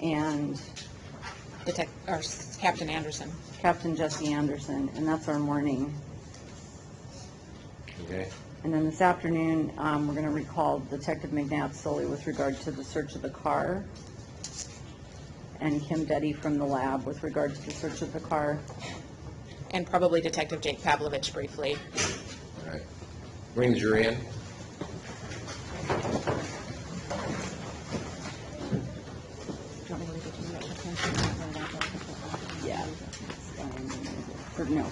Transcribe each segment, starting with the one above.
and Captain Anderson. Captain Jesse Anderson, and that's our morning. Okay. And then this afternoon, we're going to recall Detective McNabb solely with regard to the search of the car, and Kim Detty from the lab with regard to the search of the car. And probably Detective Jake Pavlovich briefly. All right. Rings are in. Yeah. Or no.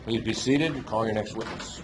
Please be seated and call your next witness.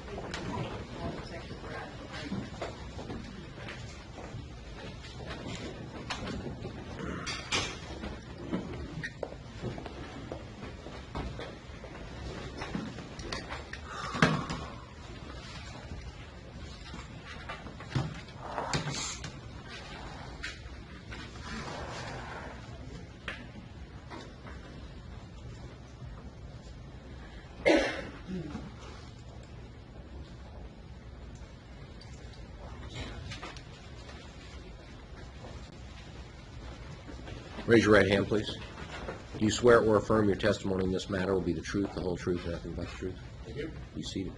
Raise your right hand, please. Do you swear or affirm your testimony in this matter will be the truth, the whole truth, and nothing but the truth? I do. Be seated.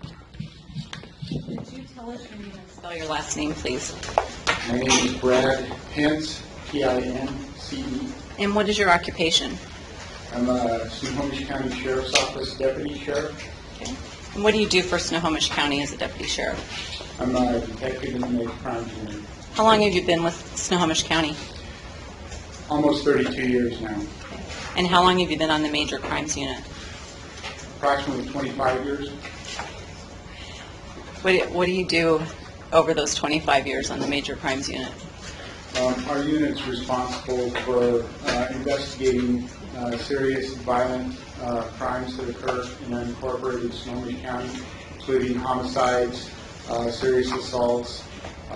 Could you tell us your name and spell your last name, please? My name is Brad Pietz, P-I-N-C-E. And what is your occupation? I'm a Snohomish County Sheriff's Office Deputy Sheriff. Okay. And what do you do for Snohomish County as a deputy sheriff? I'm a detective in the Major Crimes Unit. How long have you been with Snohomish County? Almost 32 years now. And how long have you been on the Major Crimes Unit? Approximately 25 years. What do you do over those 25 years on the Major Crimes Unit? Our unit's responsible for investigating serious violent crimes that occur in unincorporated Snohomish County, including homicides, serious assaults.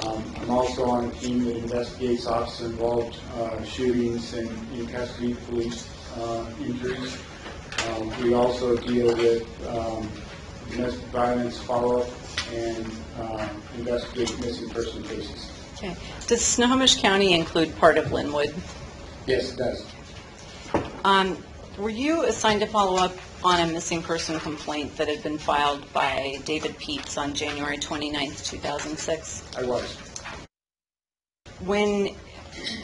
I'm also on a team that investigates officer-involved shootings and in-custody police injuries. We also deal with domestic violence follow-up and investigate missing person cases. Okay. Does Snohomish County include part of Linwood? Yes, it does. Were you assigned to follow up on a missing person complaint that had been filed by David Pietz on January 29th, 2006? I was. When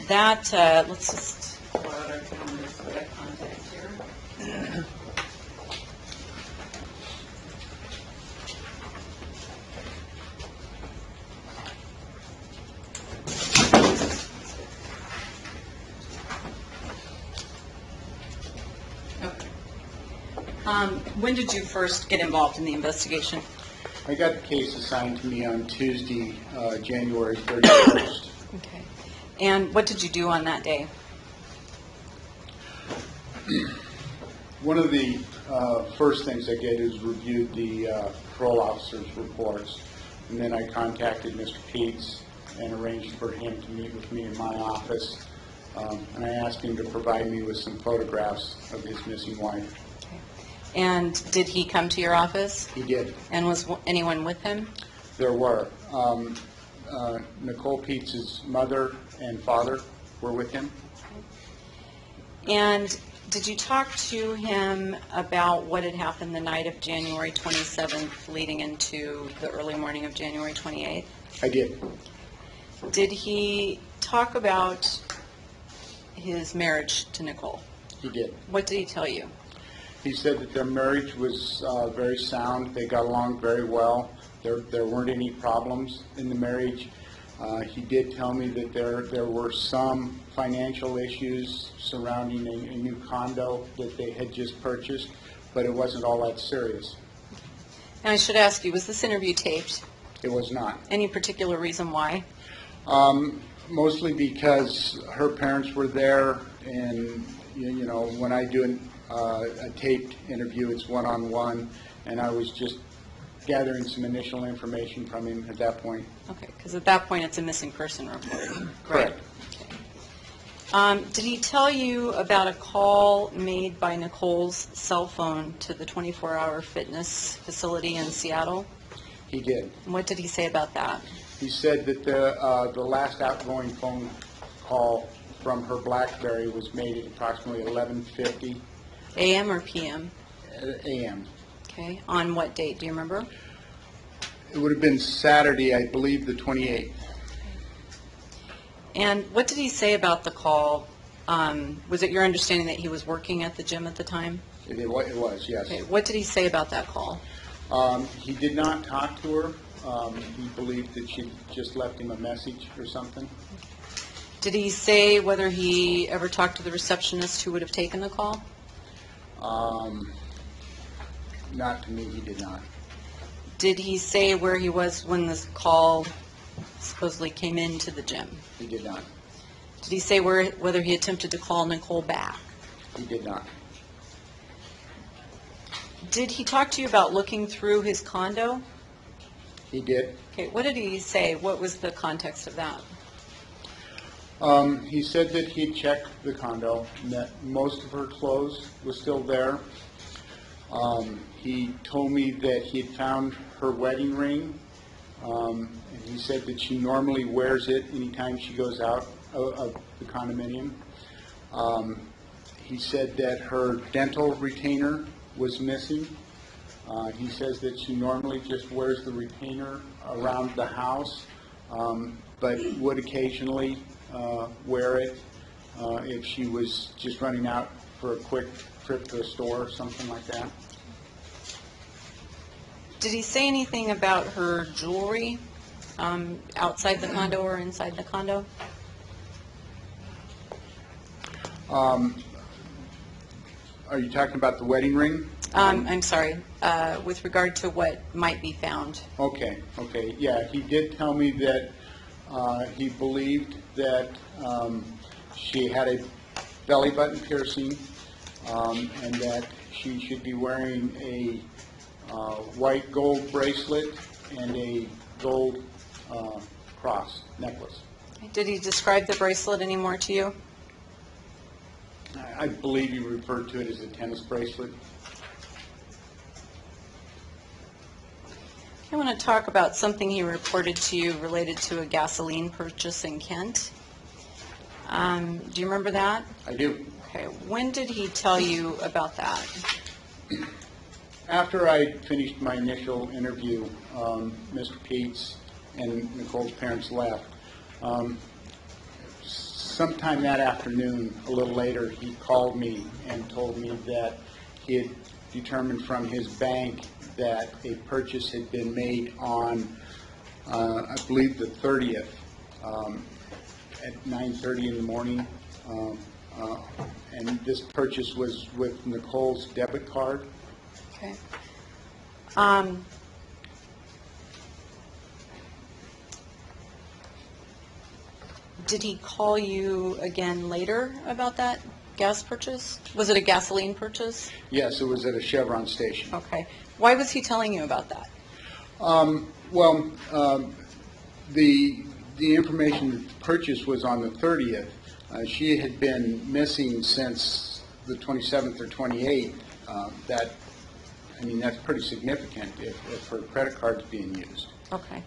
that, let's just pull out our calendar so we have context here. When did you first get involved in the investigation? I got the case assigned to me on Tuesday, January 31st. Okay. And what did you do on that day? One of the first things I did is reviewed the parole officer's reports, and then I contacted Mr. Pietz and arranged for him to meet with me in my office, and I asked him to provide me with some photographs of his missing wife. And did he come to your office? He did. And was anyone with him? There were. Nicole Pietz's mother and father were with him. And Did you talk to him about what had happened the night of January 27th leading into the early morning of January 28th? I did. Did he talk about his marriage to Nicole? He did. What did he tell you? He said that their marriage was very sound. They got along very well. There weren't any problems in the marriage. He did tell me that there were some financial issues surrounding a new condo that they had just purchased, but it wasn't all that serious. And I should ask you, was this interview taped? It was not. Any particular reason why? Mostly because her parents were there, and you know, when I do a taped interview, it's one-on-one, and I was just gathering some initial information from him at that point. Okay, because at that point, it's a missing person report. Correct. Did he tell you about a call made by Nicole's cell phone to the 24-hour fitness facility in Seattle? He did. And what did he say about that? He said that the last outgoing phone call from her BlackBerry was made at approximately 11:50 AM or PM? a.m. Okay, on what date, do you remember? It would have been Saturday, I believe, the 28th. And what did he say about the call? Was it your understanding that he was working at the gym at the time? It was, yes. Okay, what did he say about that call? He did not talk to her. He believed that she just left him a message or something. Did he say whether he ever talked to the receptionist who would have taken the call? Not to me, he did not. Did he say where he was when this call supposedly came into the gym? He did not. Did he say whether he attempted to call Nicole back? He did not. Did he talk to you about looking through his condo? He did. Okay, what did he say? What was the context of that? He said that he checked the condo and that most of her clothes was still there. He told me that he had found her wedding ring, and he said that she normally wears it anytime she goes out of the condominium. He said that her dental retainer was missing. He says that she normally just wears the retainer around the house, but would occasionally wear it if she was just running out for a quick trip to a store or something like that. Did he say anything about her jewelry outside the condo or inside the condo? Are you talking about the wedding ring? I'm sorry, with regard to what might be found. Okay, yeah, he did tell me that he believed that she had a belly button piercing, and that she should be wearing a white gold bracelet and a gold cross necklace. Did he describe the bracelet any more to you? I believe he referred to it as a tennis bracelet. I want to talk about something he reported to you related to a gasoline purchase in Kent. Do you remember that? I do. Okay, when did he tell you about that? After I finished my initial interview, Mr. Pietz and Nicole's parents left. Sometime that afternoon, a little later, he called me and told me that he had determined from his bank that a purchase had been made on, I believe, the 30th at 9:30 in the morning. And this purchase was with Nicole's debit card. Okay. Did he call you again later about that gas purchase? Was it a gasoline purchase? Yes, it was at a Chevron station. Okay. Why was he telling you about that? The information that the purchase was on the 30th. She had been missing since the 27th or 28th. That's pretty significant if her credit card's being used. Okay.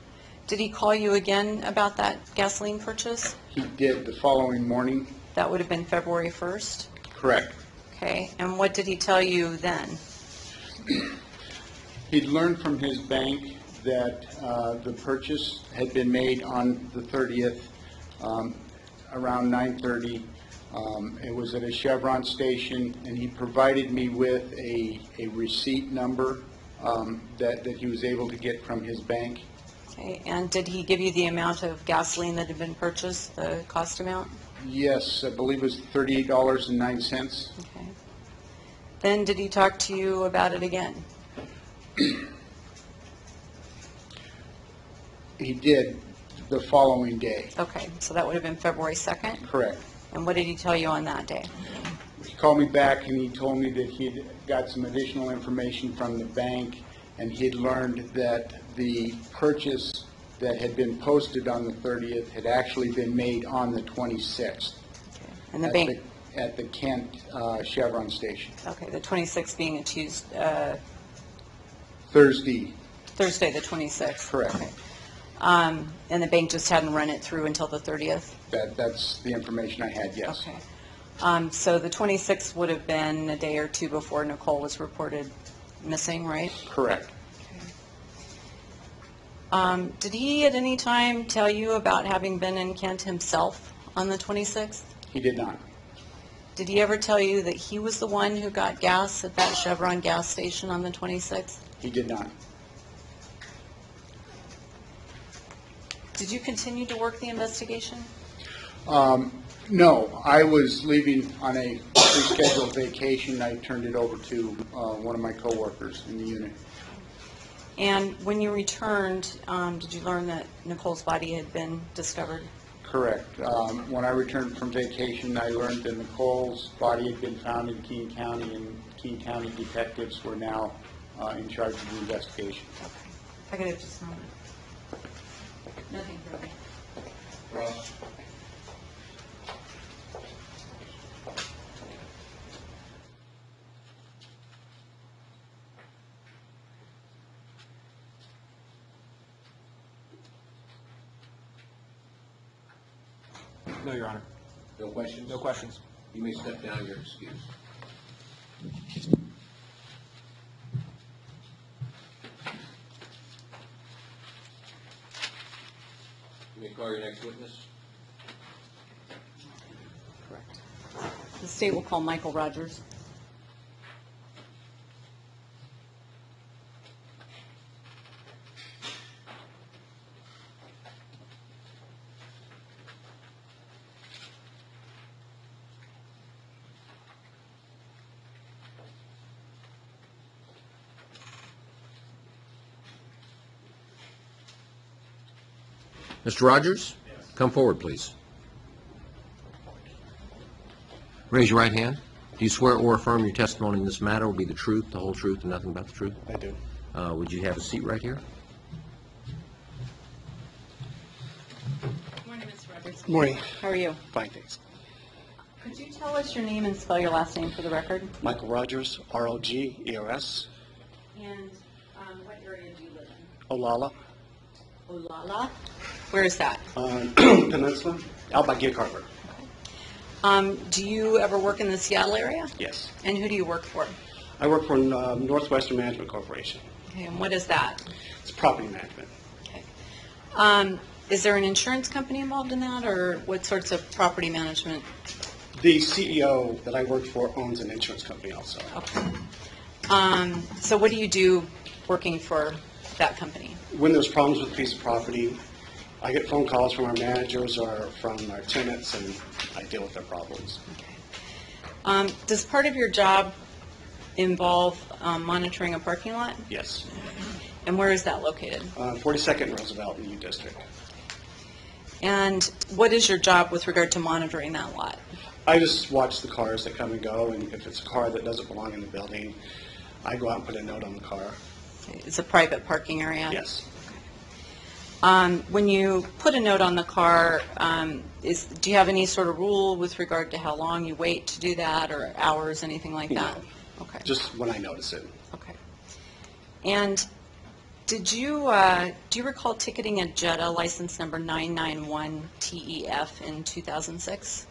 Did he call you again about that gasoline purchase? He did the following morning. That would have been February 1st? Correct. Okay, and what did he tell you then? He'd learned from his bank that the purchase had been made on the 30th, around 9:30. It was at a Chevron station, and he provided me with a receipt number that he was able to get from his bank. Okay, and did he give you the amount of gasoline that had been purchased, the cost amount? Yes, I believe it was $38.09. Okay. Then did he talk to you about it again? He did the following day. Okay, so that would have been February 2nd? Correct. And what did he tell you on that day? He called me back and he told me that he'd got some additional information from the bank, and he'd learned that the purchase that had been posted on the 30th had actually been made on the 26th. Okay. And the bank, At the Kent Chevron station. okay, the 26th being a Tuesday, Thursday, Thursday, the 26th? correct. Okay. And the bank just hadn't run it through until the 30th? That's the information I had, yes. Okay. So the 26th would have been a day or two before Nicole was reported missing, right? Correct. Did he at any time tell you about having been in Kent himself on the 26th? He did not. Did he ever tell you that he was the one who got gas at that Chevron gas station on the 26th? He did not. Did you continue to work the investigation? No, I was leaving on a pre-scheduled vacation. I turned it over to one of my coworkers in the unit. And when you returned, did you learn that Nicole's body had been discovered? Correct. When I returned from vacation, I learned that Nicole's body had been found in Keene County, and Keene County detectives were now in charge of the investigation. Okay. I could have just known. Nothing further. Ross? No, Your Honor. No questions? No questions. You may step down, you're excused. You may call your next witness. Correct. The state will call Michael Rogers. Mr. Rogers, come forward, please. Raise your right hand. Do you swear or affirm your testimony in this matter will be the truth, the whole truth, and nothing but the truth? I do. Would you have a seat right here? Good morning, Mr. Rogers. Good morning. How are you? Fine, thanks. Could you tell us your name and spell your last name for the record? Michael Rogers, R-O-G-E-R-S, And what area do you live in? Olala, Olala? Where is that? Peninsula, out by Gig Harbor. Do you ever work in the Seattle area? Yes. And who do you work for? I work for Northwestern Management Corporation. Okay, and what is that? It's property management. Okay. Is there an insurance company involved in that, or what sorts of property management? The CEO that I work for owns an insurance company also. Okay. So what do you do working for that company? When there's problems with a piece of property, I get phone calls from our managers or from our tenants, and I deal with their problems. Does part of your job involve monitoring a parking lot? Yes. And where is that located? 42nd Roosevelt in the U District. And what is your job with regard to monitoring that lot? I just watch the cars that come and go, and if it's a car that doesn't belong in the building, I go out and put a note on the car. It's a private parking area? Yes. When you put a note on the car, do you have any sort of rule with regard to how long you wait to do that, or hours, anything like that? No. Okay. Just when I notice it. Okay. And do you recall ticketing a Jetta license number 991TEF in 2006?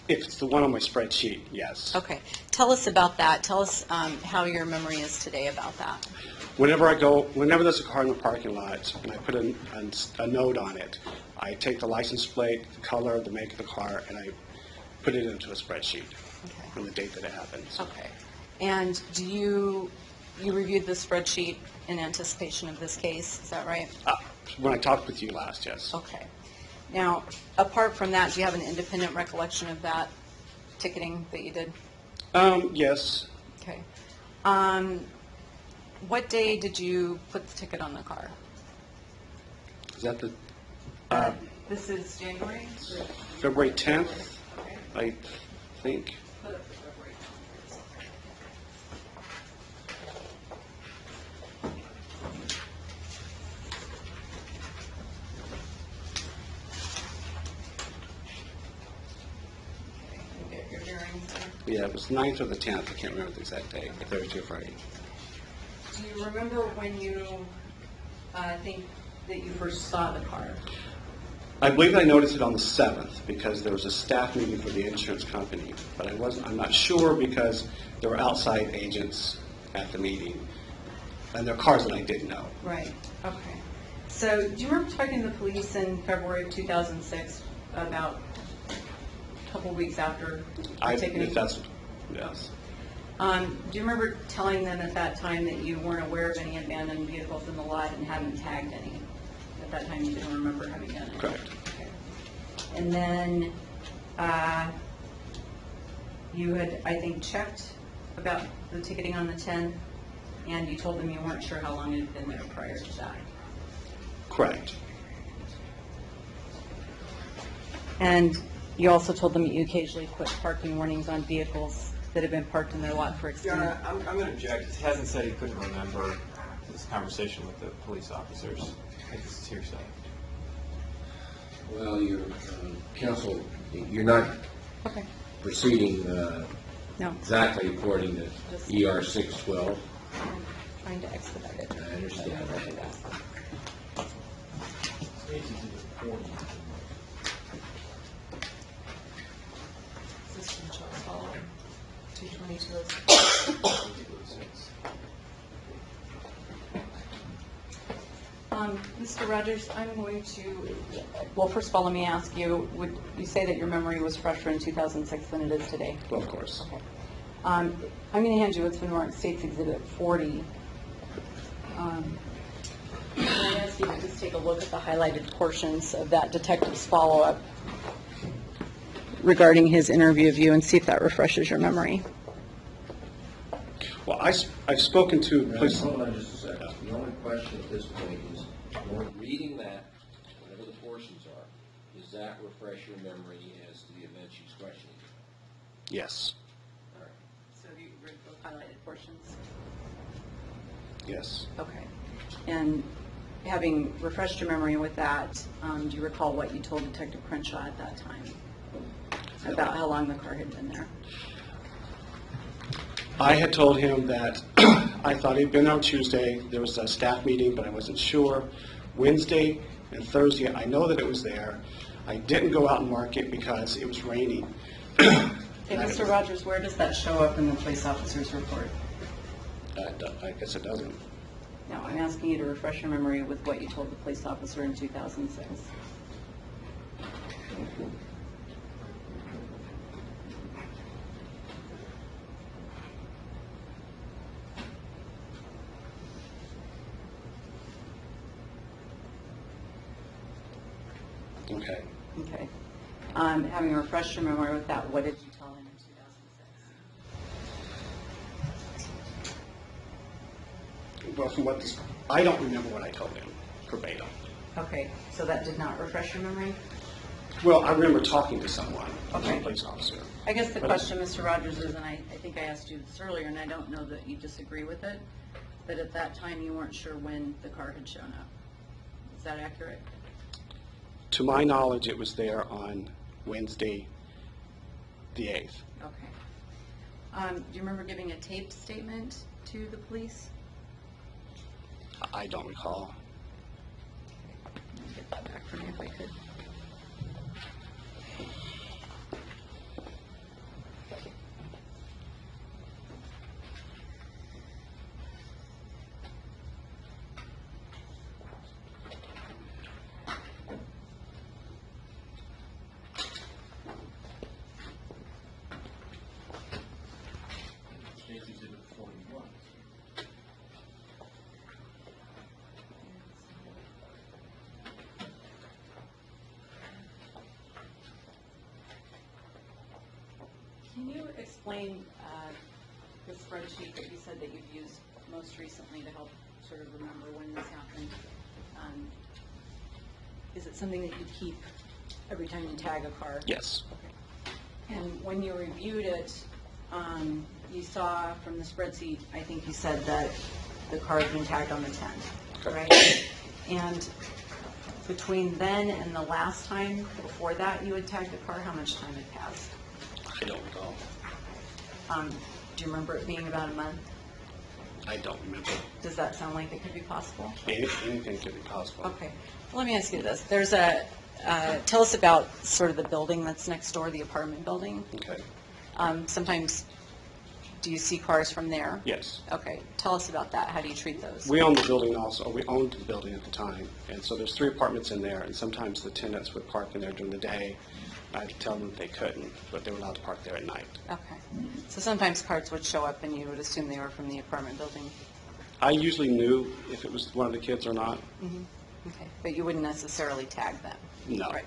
If it's the one on my spreadsheet, yes. Okay. Tell us about that. Tell us how your memory is today about that. Whenever there's a car in the parking lot, and I put a note on it, I take the license plate, the color, the make of the car, and I put it into a spreadsheet Okay. from the date that it happens. Okay. And do you reviewed the spreadsheet in anticipation of this case? Is that right? When I talked with you last, yes. Okay. Now, apart from that, do you have an independent recollection of that ticketing that you did? Yes. Okay. What day did you put the ticket on the car? Is that the This is January? February 10th, I think? Put up the February. Okay, you get your bearings there. Yeah, it was 9th or the 10th. I can't remember the exact date, Thursday or Friday. Do you remember when you think that you first saw the car? I believe I noticed it on the 7th because there was a staff meeting for the insurance company, but I'm not sure because there were outside agents at the meeting, and there are cars that I didn't know. Right, okay. So, do you remember talking to the police in February of 2006 about a couple weeks after taking If that's, yes. Do you remember telling them at that time that you weren't aware of any abandoned vehicles in the lot and hadn't tagged any? At that time, you didn't remember having done it? Correct. Okay. And then you had, I think, checked about the ticketing on the 10th, and you told them you weren't sure how long it had been there prior to that. Correct. And you also told them that you occasionally put parking warnings on vehicles that have been parked in their lot for Your extended. Honor, I'm going to object. He hasn't said he couldn't remember this conversation with the police officers. I think this is hearsay. Well, your counsel, you're not Okay. proceeding No, exactly according to ER 612. I'm trying to expedite it. I understand. I'll do that. This is from Charles Hall, 222. Mr. Rogers, I'm going to, well, first of all, let me ask you, would you say that your memory was fresher in 2006 than it is today? Well, of course. Okay. I'm going to hand you what's been marked State's Exhibit 40. Can I ask you to just take a look at the highlighted portions of that detective's follow-up regarding his interview of you and see if that refreshes your memory? Well, I've spoken to police. Hold on just a second. The only question at this point is, when reading that, whatever the portions are, does that refresh your memory as to the event she's questioning? Yes. All right. So have you read those highlighted portions? Yes. Okay. And having refreshed your memory with that, do you recall what you told Detective Crenshaw at that time about how long the car had been there? I had told him that I thought he'd been on Tuesday. There was a staff meeting, but I wasn't sure. Wednesday and Thursday, I know that it was there. I didn't go out and mark it because it was raining. Okay, Mr. Rogers, where does that show up in the police officer's report? I guess it doesn't. No, I'm asking you to refresh your memory with what you told the police officer in 2006. Okay. Okay. Having refreshed your memory with that, what did you tell him in 2006? Well, from what this, I don't remember what I told him verbatim. Okay, so that did not refresh your memory? Well, I remember talking to someone, Okay. a police officer. I guess the question, Mr. Rogers, is, and I think I asked you this earlier, and I don't know that you disagree with it, but at that time you weren't sure when the car had shown up. Is that accurate? To my knowledge, it was there on Wednesday, the 8th. Okay. Do you remember giving a taped statement to the police? I don't recall. Get that back for me if I could. Can you explain the spreadsheet that you said that you've used most recently to help sort of remember when this happened? Is it something that you keep every time you tag a car? Yes. And when you reviewed it, you saw from the spreadsheet, I think you said that the car had been tagged on the 10th, right? And between then and the last time before that you had tagged the car, how much time had passed? I don't recall. Do you remember it being about a month? I don't remember. Does that sound like it could be possible? Anything could be possible. Okay. Well, let me ask you this. There's tell us about sort of the building that's next door, the apartment building. Okay. Sometimes, do you see cars from there? Yes. Okay. Tell us about that. How do you treat those? We own the building also. We owned the building at the time, and so there's 3 apartments in there, and sometimes the tenants would park in there during the day. I had to tell them they couldn't, but they were allowed to park there at night. Okay. So sometimes cars would show up and you would assume they were from the apartment building? I usually knew if it was one of the kids or not. Mm-hmm. Okay. But you wouldn't necessarily tag them? No. Right.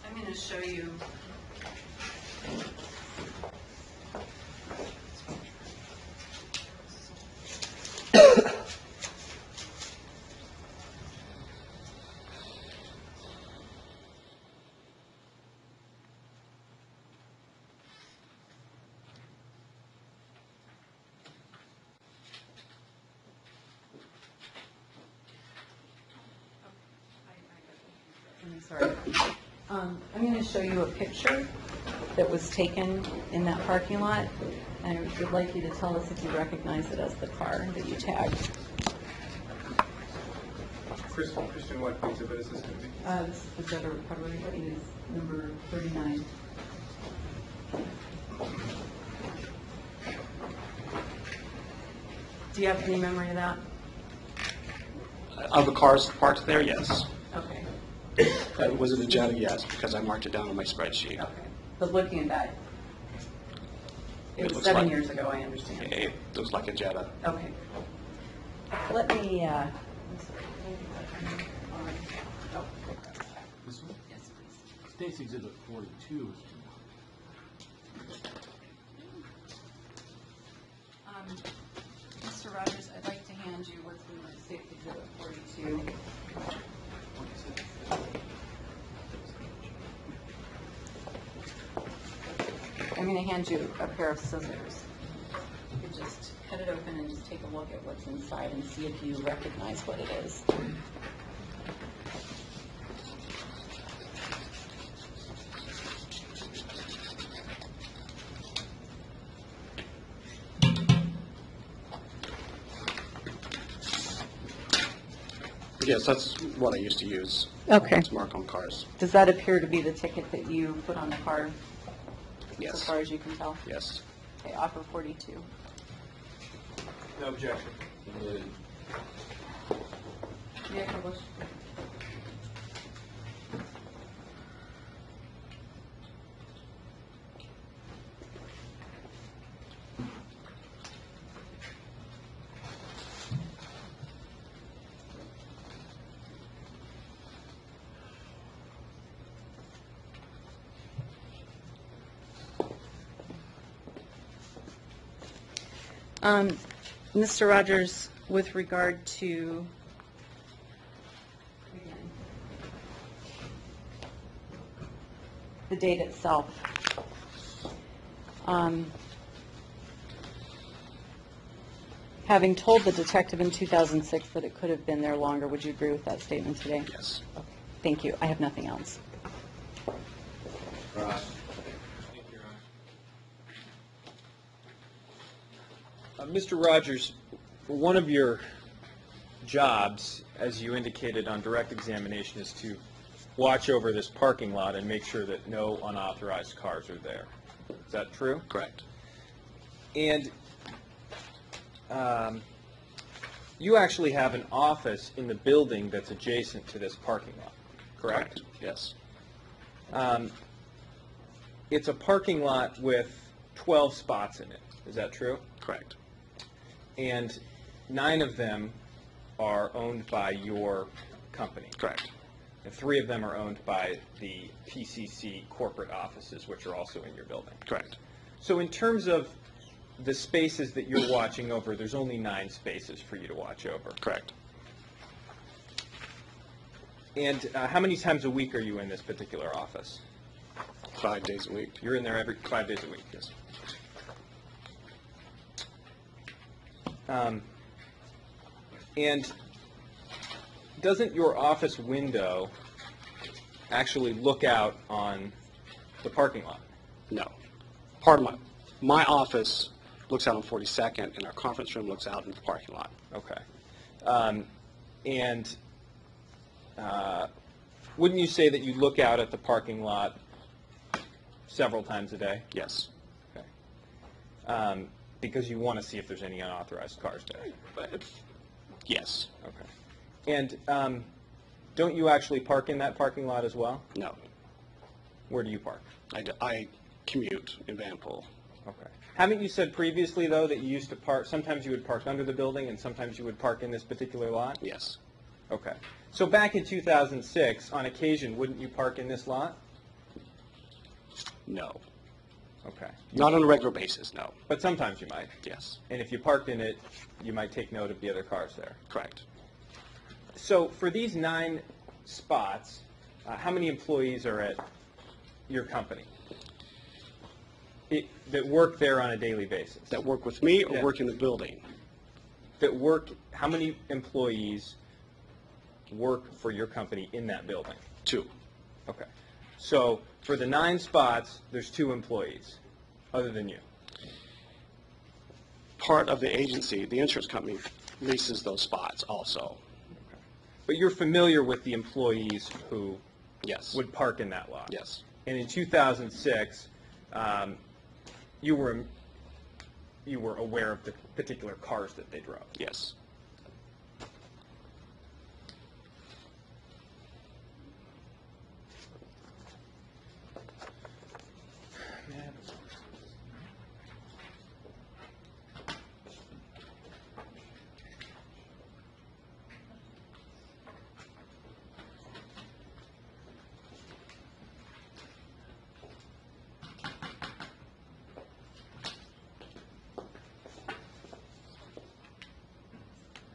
I'm going to show you. I'm sorry. I'm going to show you a picture that was taken in that parking lot, and I would like you to tell us if you recognize it as the car that you tagged. Christian, what exhibit is this going to be? This is the debtor recovery. It is number 39. Do you have any memory of that? Of the cars parked there, yes. Okay. Was it a Jetta? Yes, because I marked it down on my spreadsheet. Okay. But looking at that, it was looks 7 like- years ago, I understand. It looks like a Jetta. Okay. Let me, oh, This one? yes, please. State's Exhibit 42 is Mr. Rogers, I'd like to hand you what's in the State Exhibit 42. I'm going to hand you a pair of scissors. You could just cut it open and just take a look at what's inside and see if you recognize what it is. Yes, that's what I used to use. Okay. To mark on cars. Does that appear to be the ticket that you put on the car, Yes. as far as you can tell? Yes. Okay, offer 42. No objection. Yeah, Bush. Mr. Rogers, with regard to, the date itself, having told the detective in 2006 that it could have been there longer, would you agree with that statement today? Yes. Okay, thank you. I have nothing else. Ross? Mr. Rogers, one of your jobs, as you indicated on direct examination, is to watch over this parking lot and make sure that no unauthorized cars are there. Is that true? Correct. And you actually have an office in the building that's adjacent to this parking lot, correct? Yes. It's a parking lot with 12 spots in it. Is that true? Correct. And 9 of them are owned by your company. Correct. And 3 of them are owned by the PCC corporate offices, which are also in your building. Correct. So in terms of the spaces that you're watching over, there's only 9 spaces for you to watch over. Correct. And how many times a week are you in this particular office? 5 days a week. You're in there every 5 days a week. Yes. And doesn't your office window actually look out on the parking lot? No. Part of my office looks out on 42nd, and our conference room looks out in the parking lot. Okay. And wouldn't you say that you look out at the parking lot several times a day? Yes. Okay. Because you want to see if there's any unauthorized cars there? But, yes. Okay. And don't you actually park in that parking lot as well? No. Where do you park? I commute in Vanpool. Okay. Haven't you said previously, though, that you used to park, sometimes you would park under the building and sometimes you would park in this particular lot? Yes. Okay. So back in 2006, on occasion, wouldn't you park in this lot? No. Okay. Not on a regular basis, no. But sometimes you might. Yes. And if you parked in it, you might take note of the other cars there. Correct. So for these 9 spots, how many employees are at your company that work there on a daily basis? That work with me or Yeah. work in the building? That work, how many employees work for your company in that building? 2. Okay. So for the 9 spots, there's 2 employees, other than you. Part of the agency, the insurance company, leases those spots also. But you're familiar with the employees who Yes. would park in that lot? Yes. And in 2006, you were aware of the particular cars that they drove? Yes.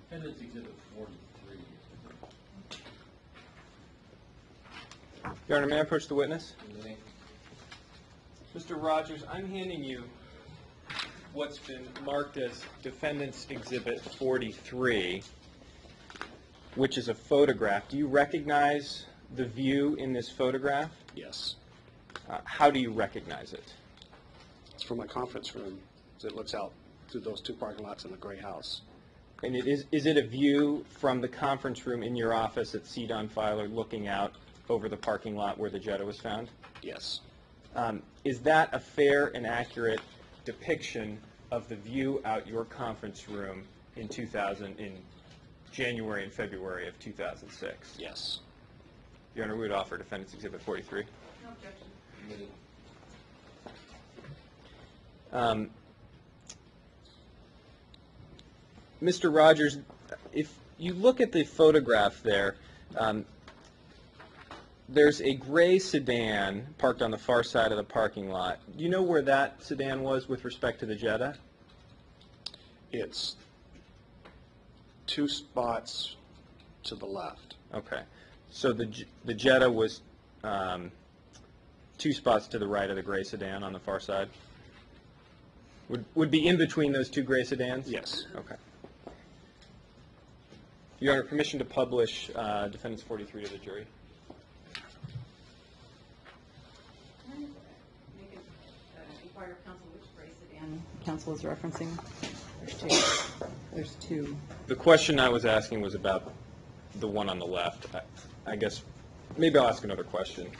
Attendance Exhibit 43. Your Honor, may I approach the witness? May. Mr. Rogers, I'm handing you what's been marked as Defendant's Exhibit 43, which is a photograph. Do you recognize the view in this photograph? Yes. How do you recognize it? It's from my conference room. It looks out through those 2 parking lots in the gray house. And is it a view from the conference room in your office at Cedon Filer looking out over the parking lot where the Jetta was found? Yes. Is that a fair and accurate depiction of the view out your conference room in January and February of 2006? Yes. Your Honor, we would offer Defendant's Exhibit 43. No objection. May. Mr. Rogers, if you look at the photograph there, there's a gray sedan parked on the far side of the parking lot. Do you know where that sedan was with respect to the Jetta? It's 2 spots to the left. Okay. So the Jetta was 2 spots to the right of the gray sedan on the far side? Would be in between those 2 gray sedans? Yes. Okay. Your Honor, permission to publish Defendant's 43 to the jury? Can I make an inquire of counsel which gray sedan counsel is referencing? There's two. The question I was asking was about the one on the left. I guess maybe I'll ask another question.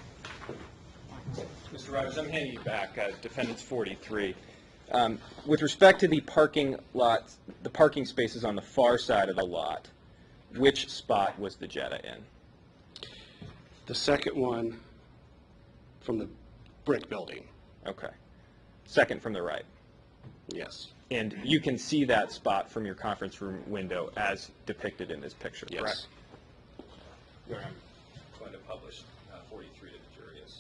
Mr. Rogers, I'm handing you back Defendant's 43. With respect to the parking lot, the parking spaces on the far side of the lot, which spot was the Jetta in? The second one from the brick building. Okay. Second from the right. Yes. And you can see that spot from your conference room window as depicted in this picture, Yes. correct? Where I'm going to publish 43 to the jury as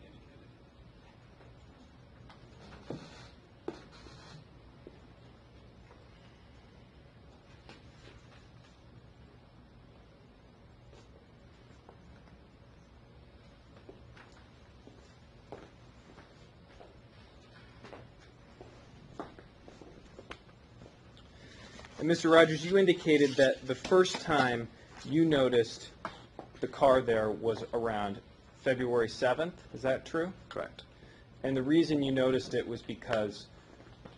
indicated. And Mr. Rogers, you indicated that the first time you noticed the car there was around February 7th. Is that true? Correct. And the reason you noticed it was because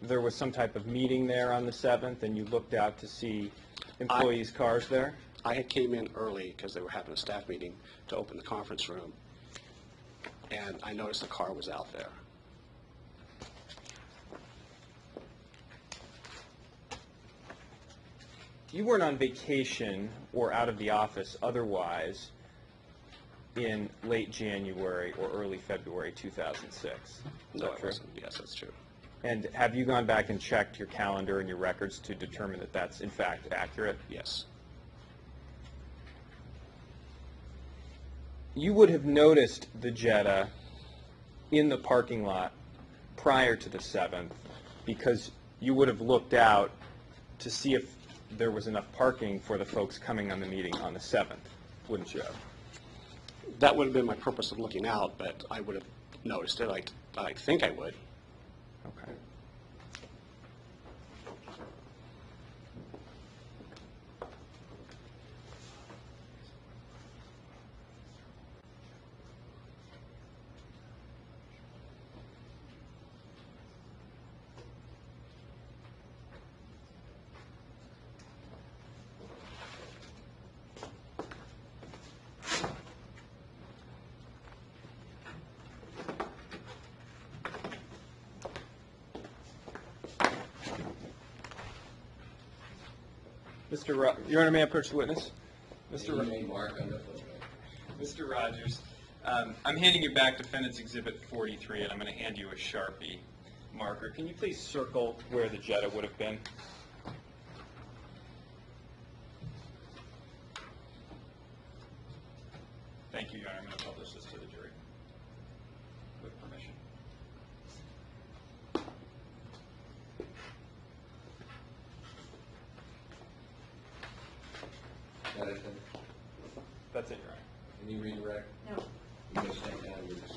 there was some type of meeting there on the 7th, and you looked out to see employees' cars there? I had came in early because they were having a staff meeting to open the conference room, and I noticed the car was out there. You weren't on vacation or out of the office otherwise in late January or early February 2006. Is No, that it true? wasn't. Yes, that's true. And have you gone back and checked your calendar and your records to determine that that's in fact accurate? Yes. You would have noticed the Jetta in the parking lot prior to the 7th because you would have looked out to see if there was enough parking for the folks coming on the meeting on the 7th, wouldn't you have? That would have been my purpose of looking out, but I would have noticed it. I think I would. Okay. Your Honor, may I approach the witness? You may mark on the photo. Mr. Rogers, I'm handing you back Defendant's Exhibit 43, and I'm going to hand you a Sharpie marker. Can you please circle where the Jetta would have been? Thank you, Your Honor. I'm going to publish this to the jury with permission. Got it then? That's it, Your Honor. Can you redirect? No. You may step down to your seat.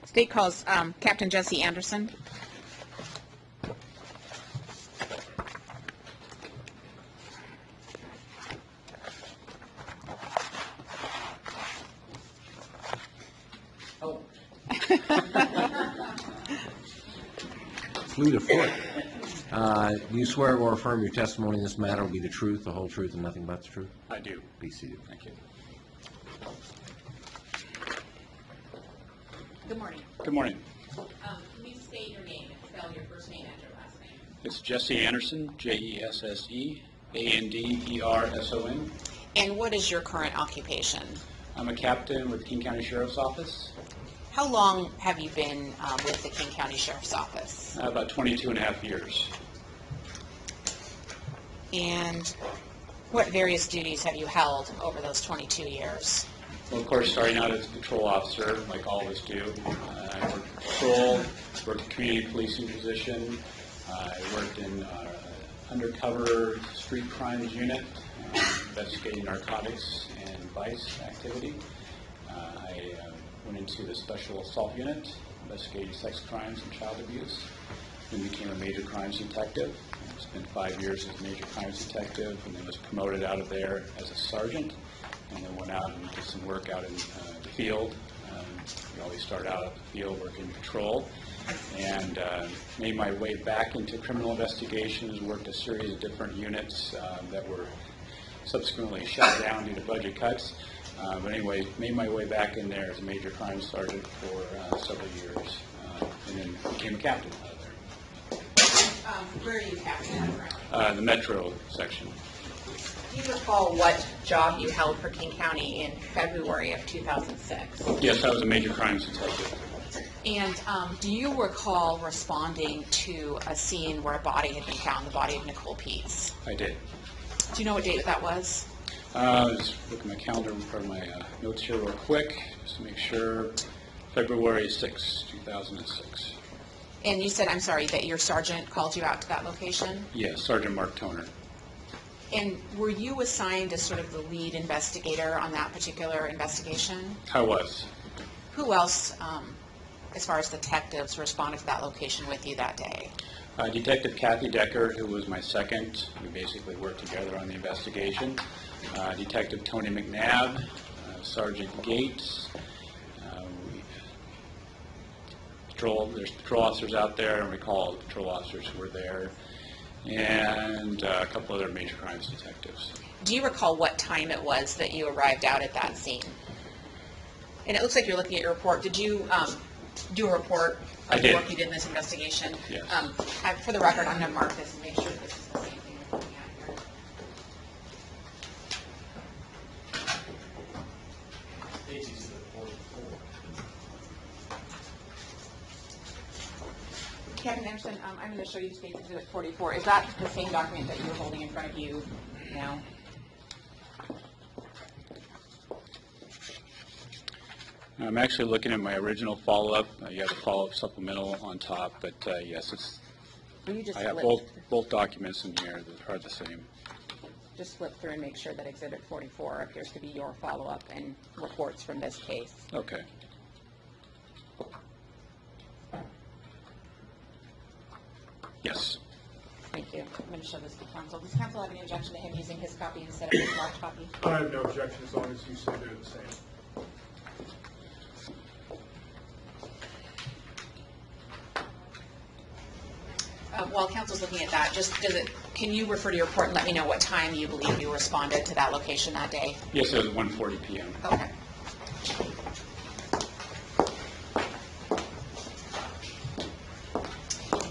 State calls Captain Jesse Anderson. Oh, Flew to foot. Do you swear or affirm your testimony in this matter will be the truth, the whole truth, and nothing but the truth? I do. Be seated. Thank you. Good morning. Good morning. Can you state your name and spell your first name and your last name? It's Jesse Anderson, Jesse, Anderson. And what is your current occupation? I'm a captain with the King County Sheriff's Office, How long have you been with the King County Sheriff's Office? about 22 and a half years. And what various duties have you held over those 22 years? Well, of course, starting out as a patrol officer, like all of us do. I worked patrol, worked a community policing position. I worked in undercover street crimes unit, investigating narcotics and vice activity. I went into the special assault unit, investigating sex crimes and child abuse. Then became a major crimes detective. I spent 5 years as a major crimes detective, and then was promoted out of there as a sergeant. And then went out and did some work out in the field. We always start out at the field working patrol. and made my way back into criminal investigations, worked a series of different units that were subsequently shut down due to budget cuts. But anyway, made my way back in there as a major crime sergeant for several years, and then became a captain out of there. Where are you captain at? The Metro section. Do you recall what job you held for King County in February of 2006? Yes, I was a major crimes detective. And do you recall responding to a scene where a body had been found, the body of Nicole Pietz? I did. Do you know what date that was? Just look at my calendar for my notes here real quick, just to make sure. February 6, 2006. And you said, I'm sorry, that your sergeant called you out to that location? Yes, Sergeant Mark Toner. And were you assigned as sort of the lead investigator on that particular investigation? I was. Who else, as far as detectives, responded to that location with you that day? Detective Kathy Decker, who was my second. We basically worked together on the investigation. Detective Tony McNabb, Sergeant Gates. There's patrol officers out there, and recall all the patrol officers who were there, and a couple other major crimes detectives. Do you recall what time it was that you arrived out at that scene? And it looks like you're looking at your report. Did you do a report I of the did. work you did in this investigation? Yes. For the record, I'm going to mark this and make sure this is the same thing we're looking at here. State's Exhibit 44. Captain Anderson, I'm going to show you State Exhibit 44. Is that the same document that you're holding in front of you now? I'm actually looking at my original follow-up. You have a follow-up supplemental on top, but yes, Will you just I have both documents in here that are the same. just flip through and make sure that Exhibit 44 appears to be your follow-up and reports from this case? Okay. Yes. Thank you. I'm going to show this to council. Does council have any objection to him using his copy instead of his large copy? I have no objection as long as you say they're the same. While council's looking at that, can you refer to your report and let me know what time you believe you responded to that location that day? Yes, it was 1:40 p.m. Okay.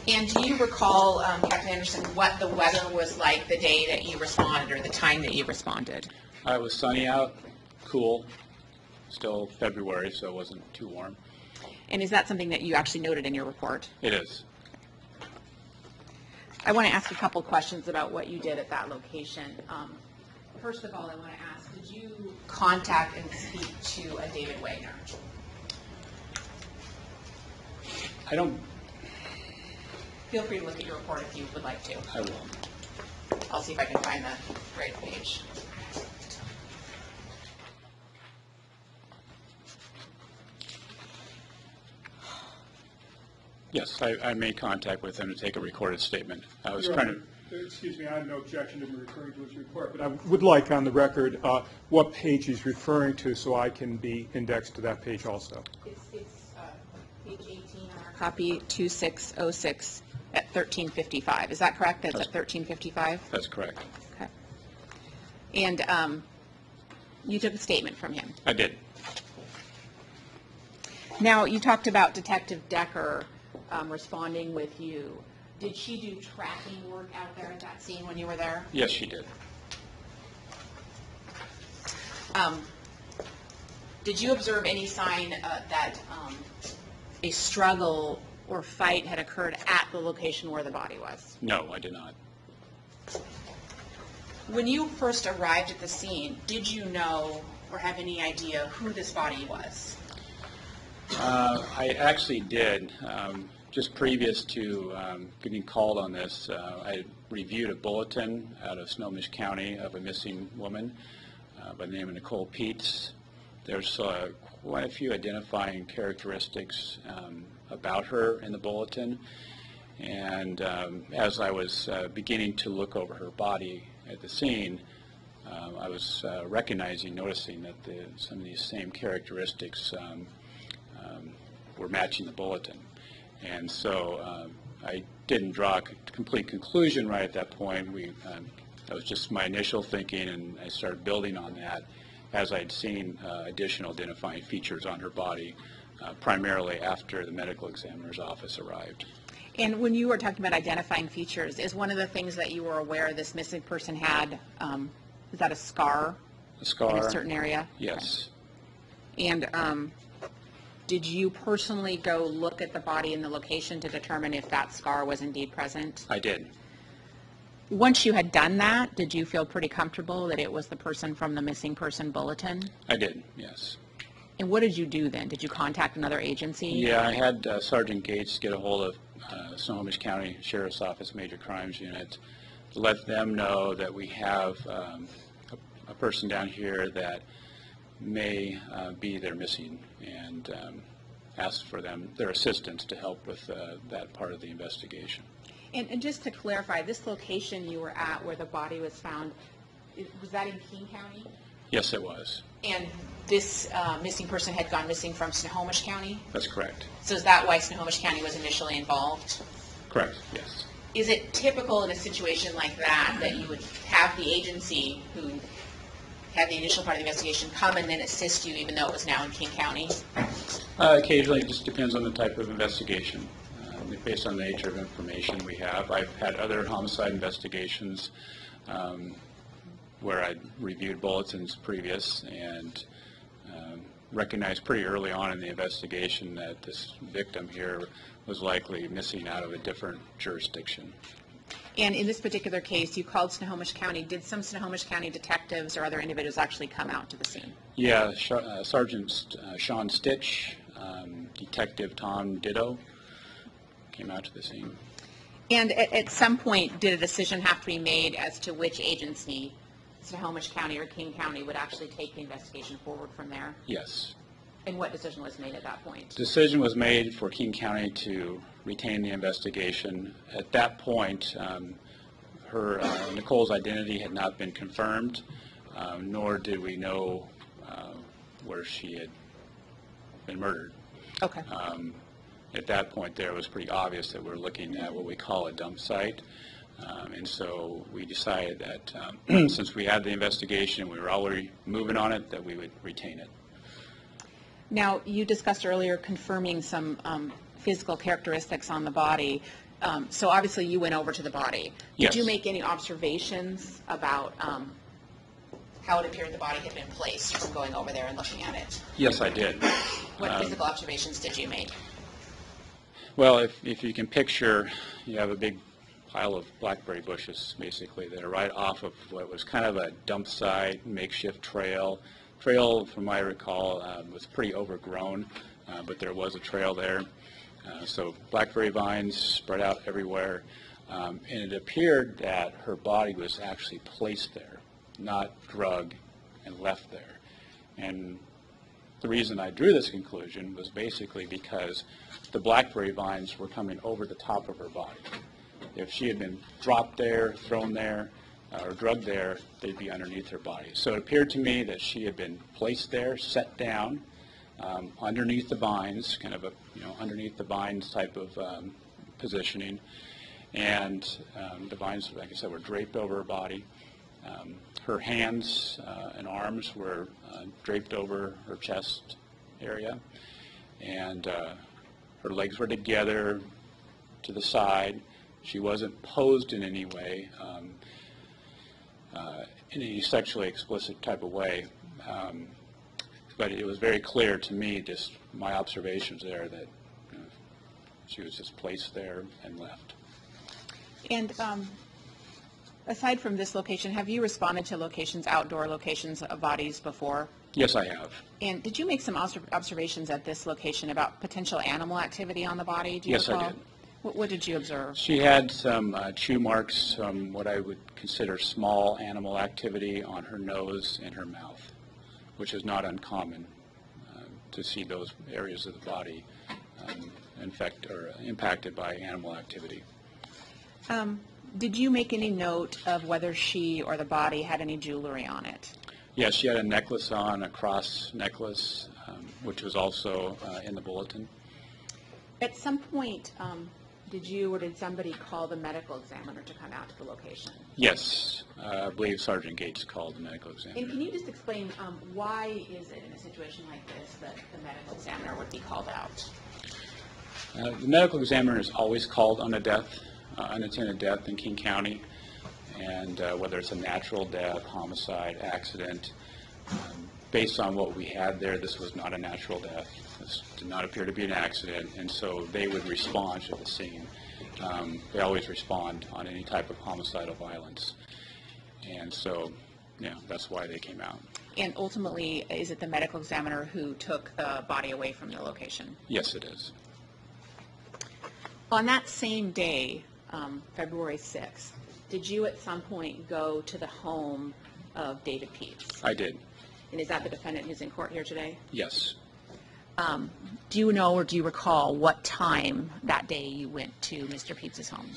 And do you recall, Captain Anderson, what the weather was like the day that you responded or the time that you responded? It was sunny out, cool, still February, so it wasn't too warm. And is that something that you actually noted in your report? It is. I want to ask a couple questions about what you did at that location. First of all, I want to ask, did you contact and speak to a David Wagner? I don't, Feel free to look at your report if you would like to. I will. I'll see if I can find the right page. Yes, I made contact with him to take a recorded statement. I was Your trying Honor, to, excuse me, I have no objection to him referring to his report, but I would like on the record what page he's referring to so I can be indexed to that page also. It's page 18 on our copy, 2606 at 1355. Is that correct? That's at 1355? that's correct. Okay. And you took a statement from him. I did. Now, you talked about Detective Decker responding with you. Did she do tracking work out there at that scene when you were there? Yes, she did. Did you observe any sign that a struggle or fight had occurred at the location where the body was? No, I did not. When you first arrived at the scene, did you know or have any idea who this body was? I actually did. Just previous to getting called on this, I reviewed a bulletin out of Snohomish County of a missing woman by the name of Nicole Pietz. There's quite a few identifying characteristics about her in the bulletin, and as I was beginning to look over her body at the scene, I was noticing that some of these same characteristics were matching the bulletin. And so I didn't draw a complete conclusion right at that point. That was just my initial thinking, and I started building on that as I'd seen additional identifying features on her body, primarily after the medical examiner's office arrived. And when you were talking about identifying features, is one of the things that you were aware this missing person had, is that a scar? A scar? In a certain area? Yes. And did you personally go look at the body and the location to determine if that scar was indeed present? I did. Once you had done that, did you feel pretty comfortable that it was the person from the missing person bulletin? I did, yes. And what did you do then? Did you contact another agency? Yeah, I had Sergeant Gates get a hold of Snohomish County Sheriff's Office Major Crimes Unit to let them know that we have a person down here that may be there missing, and asked for their assistance to help with that part of the investigation. And just to clarify, this location you were at where the body was found, was that in King County? Yes, it was. And this missing person had gone missing from Snohomish County? That's correct. So is that why Snohomish County was initially involved? Correct, yes. Is it typical in a situation like that you would have the agency who had the initial part of the investigation come and then assist you even though it was now in King County? Occasionally, it just depends on the type of investigation. Based on the nature of information we have. I've had other homicide investigations where I reviewed bulletins previous and recognized pretty early on in the investigation that this victim here was likely missing out of a different jurisdiction. And in this particular case, you called Snohomish County. Did some Snohomish County detectives or other individuals actually come out to the scene? Yeah, Sergeant Sean Stitch, Detective Tom Ditto came out to the scene. And at some point, did a decision have to be made as to which agency, Snohomish County or King County, would actually take the investigation forward from there? Yes. And what decision was made at that point? Decision was made for King County to retain the investigation. At that point, Nicole's identity had not been confirmed, nor did we know where she had been murdered. Okay. At that point there, it was pretty obvious that we're looking at what we call a dump site. And so we decided that since we had the investigation, we were already moving on it, that we would retain it. Now, you discussed earlier confirming some physical characteristics on the body. So obviously you went over to the body. Yes. Did you make any observations about how it appeared the body had been placed from going over there and looking at it? Yes, I did. What physical observations did you make? Well, if you can picture, you have a big pile of blackberry bushes, basically, that are right off of what was kind of a dump site, makeshift trail. Trail, from what I recall, was pretty overgrown, but there was a trail there. So blackberry vines spread out everywhere, and it appeared that her body was actually placed there, not drugged and left there. And the reason I drew this conclusion was basically because the blackberry vines were coming over the top of her body. If she had been dropped there, thrown there, or drugged there, they'd be underneath her body. So it appeared to me that she had been placed there, set down, underneath the vines, kind of a underneath the vines type of positioning, and the vines, like I said, were draped over her body. Her hands and arms were draped over her chest area, and her legs were together to the side. She wasn't posed in any way, in any sexually explicit type of way, but it was very clear to me, just my observations there, that she was just placed there and left. And aside from this location, have you responded to locations, outdoor locations of bodies before? Yes, I have. And did you make some observations at this location about potential animal activity on the body? Do you Yes, recall? I did. What did you observe? She had some chew marks, some what I would consider small animal activity on her nose and her mouth, which is not uncommon to see those areas of the body impacted by animal activity. Did you make any note of whether she or the body had any jewelry on it? Yes, she had a necklace on, a cross necklace, which was also in the bulletin. At some point, did you or did somebody call the medical examiner to come out to the location? Yes, I believe Sergeant Gates called the medical examiner. And can you just explain why is it in a situation like this that the medical examiner would be called out? The medical examiner is always called on a death, unattended death in King County, and whether it's a natural death, homicide, accident. Based on what we had there, this was not a natural death. This did not appear to be an accident, and so they would respond to the scene. They always respond on any type of homicidal violence. And so, yeah, that's why they came out. And ultimately, is it the medical examiner who took the body away from the location? Yes, it is. On that same day, February 6th, did you at some point go to the home of David Pietz? I did. And is that the defendant who's in court here today? Yes. Do you know or do you recall what time that day you went to Mr. Pietz's home?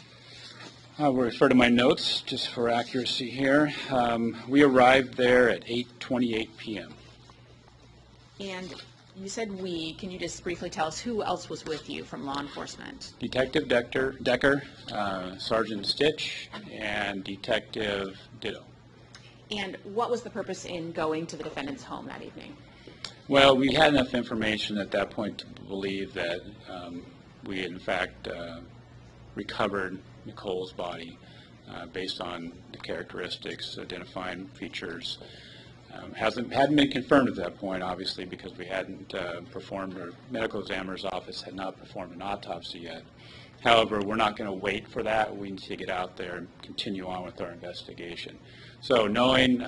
I will refer to my notes just for accuracy here. We arrived there at 8:28 p.m. And you said we. Can you just briefly tell us who else was with you from law enforcement? Detective Decker, Sergeant Stitch, and Detective Ditto. And what was the purpose in going to the defendant's home that evening? Well, we had enough information at that point to believe that we had in fact recovered Nicole's body based on the characteristics, identifying features. Hadn't been confirmed at that point, obviously, because we hadn't performed, or medical examiner's office had not performed an autopsy yet. However, we're not going to wait for that. We need to get out there and continue on with our investigation. So knowing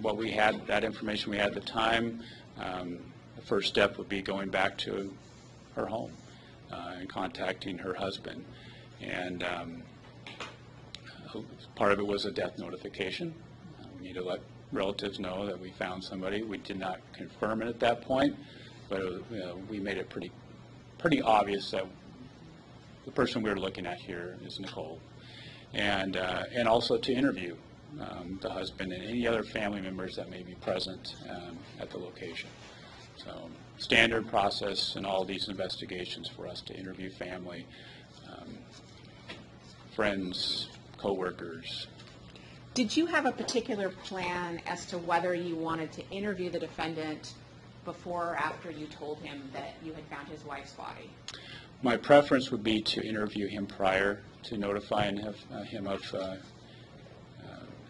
what we had, that information we had at the time, the first step would be going back to her home and contacting her husband. And part of it was a death notification. We need to let relatives know that we found somebody. We did not confirm it at that point, but we made it pretty obvious that the person we were looking at here is Nicole. And also to interview the husband and any other family members that may be present at the location. So standard process in all these investigations for us to interview family, friends, co-workers. Did you have a particular plan as to whether you wanted to interview the defendant before or after you told him that you had found his wife's body? My preference would be to interview him prior to notifying him of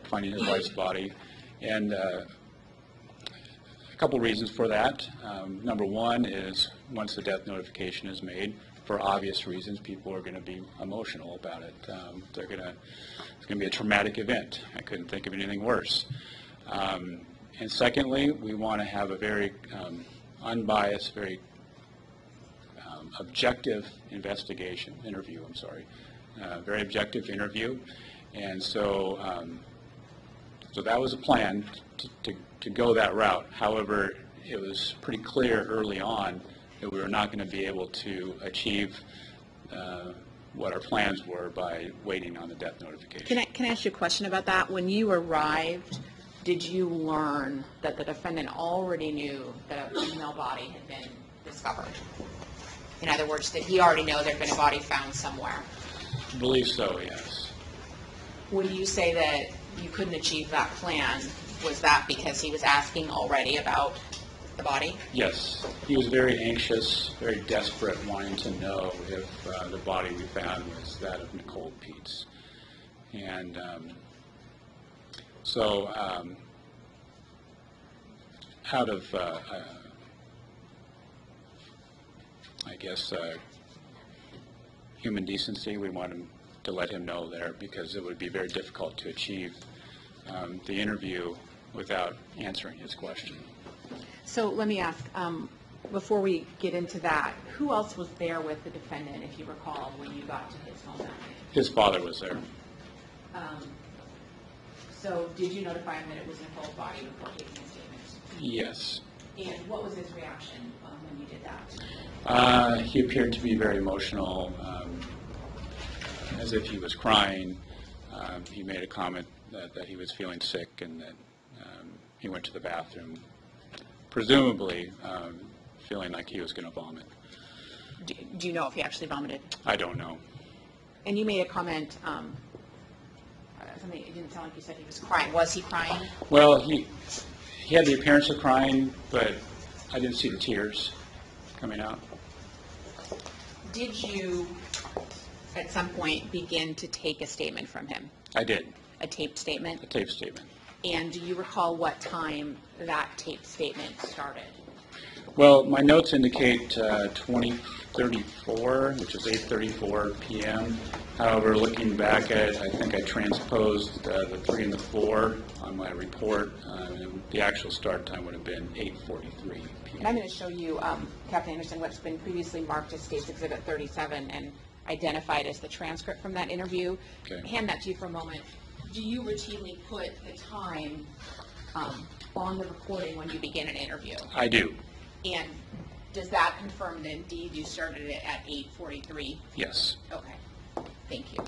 finding his wife's body. And a couple reasons for that. Number one is once the death notification is made, for obvious reasons, people are going to be emotional about it. It's going to be a traumatic event. I couldn't think of anything worse. And secondly, we want to have a very unbiased, very objective interview, very objective interview. And so, so that was a plan to go that route. However, it was pretty clear early on that we were not going to be able to achieve what our plans were by waiting on the death notification. Can I ask you a question about that? When you arrived, did you learn that the defendant already knew that a female body had been discovered? In other words, did he already know there had been a body found somewhere? I believe so, yes. When you say that you couldn't achieve that plan, was that because he was asking already about the body? Yes. He was very anxious, very desperate, wanting to know if the body we found was that of Nicole Pietz. And so out of, I guess, human decency, we wanted to let him know there because it would be very difficult to achieve the interview without answering his question. So let me ask, before we get into that, who else was there with the defendant, if you recall, when you got to his home that night? His father was there. So did you notify him that it was Nicole's body before taking a statement? Yes. And what was his reaction when you did that? He appeared to be very emotional, as if he was crying. He made a comment that he was feeling sick and that he went to the bathroom, presumably feeling like he was going to vomit. Do you know if he actually vomited? I don't know. And you made a comment, something, it didn't sound like you said he was crying. Was he crying? Well, he had the appearance of crying, but I didn't see the tears coming out. Did you, at some point, begin to take a statement from him? I did, A taped statement? a tape statement. And do you recall what time that taped statement started? Well, my notes indicate 20:34, which is 8:34 p.m. However, looking back at it, I think I transposed the 3 and the 4 on my report. The actual start time would have been 8:43 And p.m. I'm going to show you, Captain Anderson, what's been previously marked as State's Exhibit 37 and identified as the transcript from that interview. Okay. Hand that to you for a moment. Do you routinely put the time on the recording when you begin an interview? I do, And does that confirm that indeed you started it at 8:43? yes. Okay, thank you.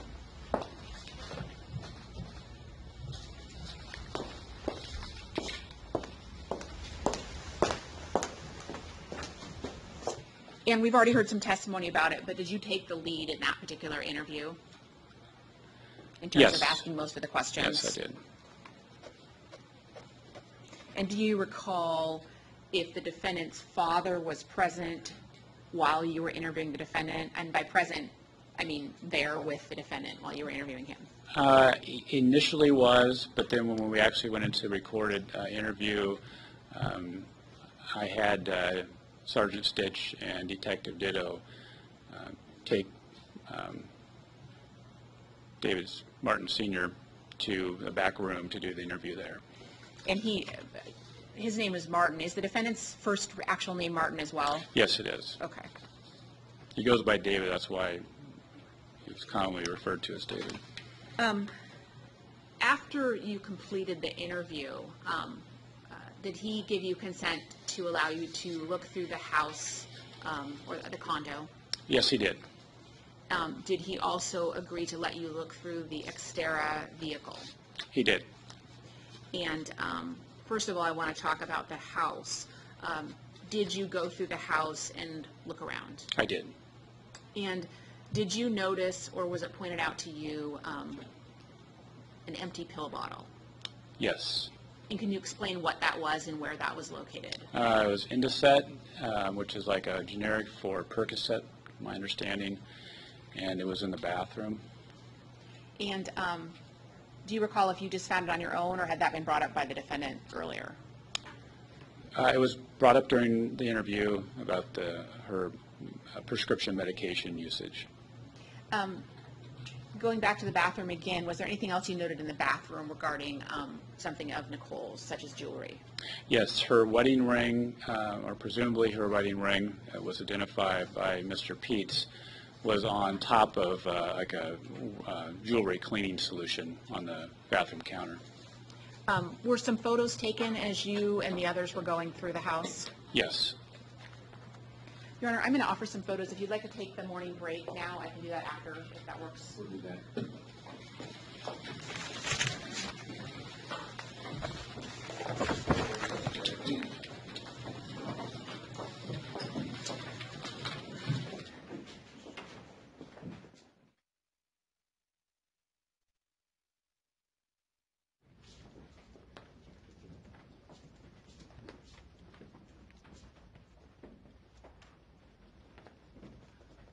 And we've already heard some testimony about it, but did you take the lead in that particular interview? In terms Yes. of asking most of the questions? Yes, I did. And do you recall if the defendant's father was present while you were interviewing the defendant? And by present, I mean there with the defendant while you were interviewing him? Initially was, but then when we actually went into the recorded interview, I had Sergeant Stitch and Detective Ditto take David Martin Sr. to the back room to do the interview there. And his name is Martin. Is the defendant's first actual name Martin as well? Yes, it is. Okay. He goes by David, that's why he's commonly referred to as David. After you completed the interview, did he give you consent to allow you to look through the house or the condo? Yes, he did. Did he also agree to let you look through the Xterra vehicle? He did. And first of all, I want to talk about the house. Did you go through the house and look around? I did. And did you notice, or was it pointed out to you, an empty pill bottle? Yes. And can you explain what that was and where that was located? It was Indocet, which is like a generic for Percocet, my understanding, and it was in the bathroom. And do you recall if you just found it on your own, or had that been brought up by the defendant earlier? It was brought up during the interview about her prescription medication usage. Going back to the bathroom again, was there anything else you noted in the bathroom regarding something of Nicole's, such as jewelry? Yes, her wedding ring, or presumably her wedding ring, was identified by Mr. Pietz, was on top of like a jewelry cleaning solution on the bathroom counter. Were some photos taken as you and the others were going through the house? Yes. Your Honor, I'm going to offer some photos. If you'd like to take the morning break now, I can do that after, if that works. We'll do that.